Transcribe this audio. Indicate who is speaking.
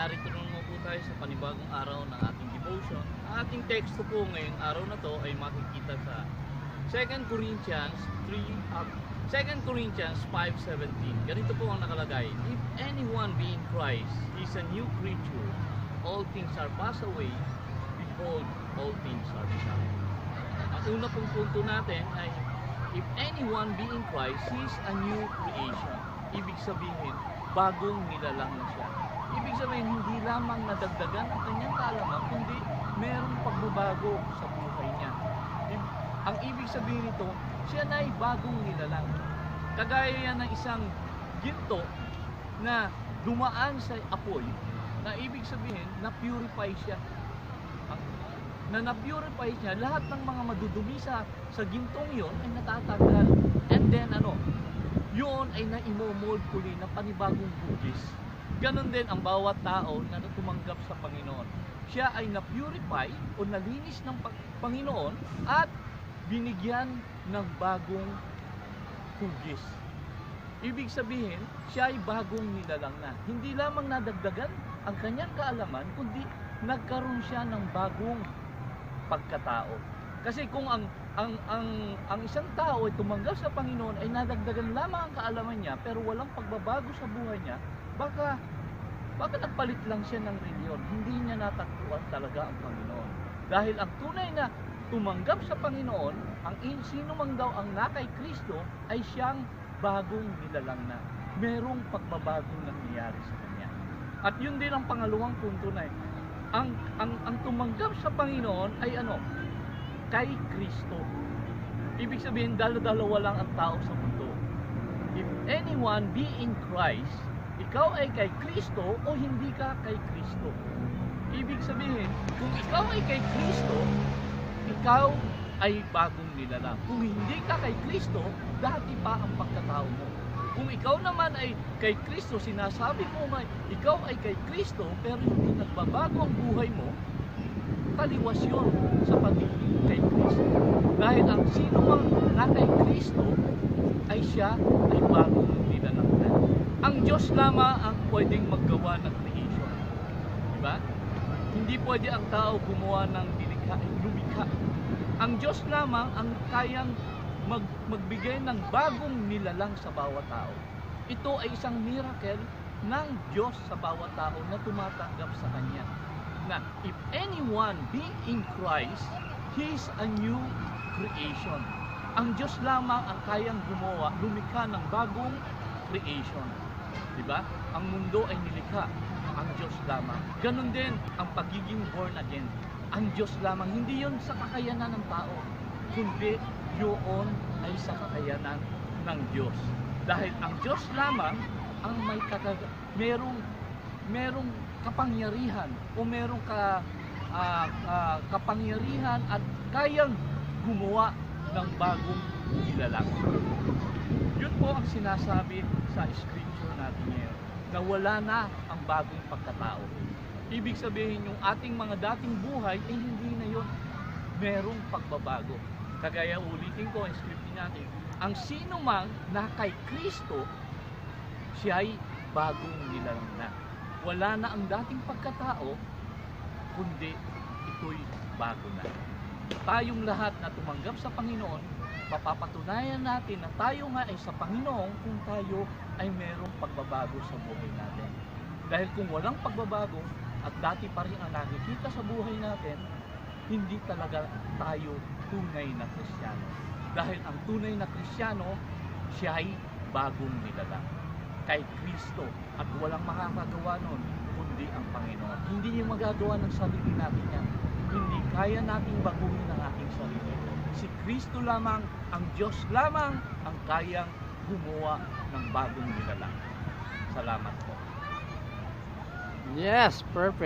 Speaker 1: narito naman po tayo sa panibagong araw ng ating devotion. Ang ating teksto po ngayong araw na to ay makikita sa 2 Corinthians 5:17. Ganito po ang nakalagay: If anyone be in Christ, he is a new creature. All things are passed away. Behold, all things are become. Ang una pong punto natin ay if anyone be in Christ, he is a new creation. Ibig sabihin, bagong nilalang na siya. Ibig sabihin, hindi lamang nadagdagan ang kanyang kaalaman, kundi merong pagbabago sa buhay niya. Ang ibig sabihin nito, siya na ay bagong nilalang. Kagaya yan ng isang ginto na dumaan sa apoy, na ibig sabihin, na-purify siya. Na-purify siya, lahat ng mga madudumi sa gintong yon ay natatanggal. And then yun ay na-imomold uli na panibagong hugis. Ganon din ang bawat tao na tumanggap sa Panginoon. Siya ay na-purify o nalinis ng Panginoon at binigyan ng bagong hugis. Ibig sabihin, siya ay bagong nilalang na. Hindi lamang nadagdagan ang kanyang kaalaman, kundi nagkaroon siya ng bagong pagkatao. Kasi kung ang isang tao ay tumanggap sa Panginoon ay nadagdagan lamang ang kaalaman niya pero walang pagbabago sa buhay niya, baka nagpalit lang siya ng reliyon. Hindi niya natagpuan talaga ang Panginoon. Dahil ang tunay na tumanggap sa Panginoon, ang sino man daw ang nakay Kristo ay siyang bagong nilalang na. Merong pagbabagong nangyayari sa kanya. At yun din ang pangalawang punto na ang tumanggap sa Panginoon ay kay Kristo. Ibig sabihin, dalawa lang ang tao sa mundo. If anyone be in Christ, ikaw ay kay Kristo o hindi ka kay Kristo. Ibig sabihin, kung ikaw ay kay Kristo, ikaw ay bagong nilalang. Kung hindi ka kay Kristo, dati pa ang pagkatao mo. Kung ikaw naman ay kay Kristo, sinasabi mo nga ikaw ay kay Kristo, pero hindi nagbabago ang buhay mo, taliwas yun sa pagiging kay Kristo. Dahil ang sino mang na kay Kristo ay siya ay bagong nilalang na. Ang Diyos lamang ang pwedeng maggawa ng creation. Diba? Hindi pwede ang tao gumawa ng lumikha. Ang Diyos lamang ang kayang magbigay ng bagong nilalang sa bawat tao. Ito ay isang miracle ng Diyos sa bawat tao na tumatanggap sa Kanya. Na if anyone be in Christ, he is a new creation. Ang Diyos lamang ang kayang lumikha ng bagong creation. Diba? Ang mundo ay nilikha, ang Diyos lamang. Ganon din ang pagiging born again. Ang Diyos lamang, hindi yon sa kakayanan ng tao, kundi yun ay sa kakayanan ng Diyos. Dahil ang Diyos lamang ang may merong kapangyarihan o merong kapangyarihan at kayang gumawa ng bagong nilalang. Yun po ang sinasabi sa scripture natin ngayon, na wala na ang bagong pagkatao. Ibig sabihin, yung ating mga dating buhay ay hindi na yun. Merong pagbabago. Kagaya ulitin ko ang scripture natin, ang sino mang na kay Kristo, siya ay bagong nilalang na. Wala na ang dating pagkatao, kundi ito'y bago na. Tayong lahat na tumanggap sa Panginoon, mapapatunayan natin na tayo nga ay sa Panginoon kung tayo ay merong pagbabago sa buhay natin. Dahil kung walang pagbabago at dati pa rin ang nakikita sa buhay natin, hindi talaga tayo tunay na Kristiyano. Dahil ang tunay na Kristiyano, siya ay bagong nilalang kay Kristo at walang makakagawa nun kundi ang Panginoon. Hindi niya magagawa ng sarili natin yan. Hindi kaya nating baguhin ang ating sarili. Si Kristo lamang, ang Diyos lamang ang kayang gumawa ng bagong nilalang. Salamat po.
Speaker 2: Yes, perfect.